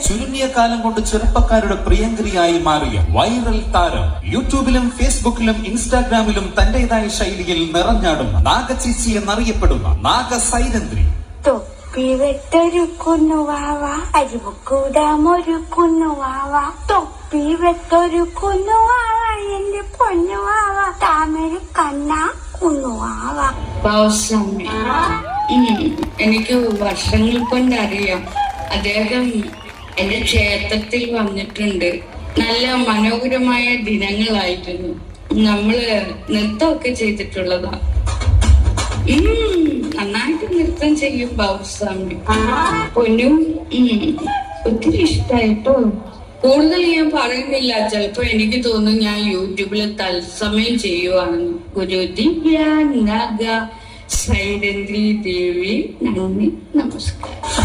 ചുരുങ്ങിയ കാലം കൊണ്ട് ചെറുപ്പക്കാരുടെ പ്രിയങ്കരിയായി മാറിയ വൈറൽ താരം യൂട്യൂബിലും ഫേസ്ബുക്കിലും ഇൻസ്റ്റാഗ്രാമിലും തന്റേതായ ശൈലിയിൽ നിറഞ്ഞാടുന്ന നാഗചേച്ചി എന്നറിയപ്പെടുന്ന നാഗസൈരന്ത്രി. തൊപ്പിവെത്തൊരുക്കുന്നു വാവ, അരിമുക്കൂടാമൊരുക്കുന്നു വാവ, തൊപ്പിവെത്തൊരുക്കുന്നു വാവ, എന്റെ പൊന്നു വാവ, താമര കണ്ണാ കുന്നു വാവ. എനിക്ക് വർഷങ്ങൾ കൊണ്ടറിയാം. അദ്ദേഹം എന്റെ ക്ഷേത്രത്തിൽ വന്നിട്ടുണ്ട്. നല്ല മനോഹരമായ ദിനങ്ങളായിരുന്നു. നമ്മള് നൃത്തമൊക്കെ ചെയ്തിട്ടുള്ളതാ. നന്നായിട്ട് നൃത്തം ചെയ്യും ബാബുസ്വാമി. പൊന്നും ഒത്തിരി ഇഷ്ടായിട്ടോ. കൂടുതൽ ഞാൻ പറയുന്നില്ല. ചിലപ്പോ എനിക്ക് തോന്നും ഞാൻ യൂട്യൂബിൽ തത്സമയം ചെയ്യുവാണെന്ന്. ഗുരു ദിവ്യ നാഗ സൈരന്ത്രി ദേവി, നന്ദി, നമസ്കാരം.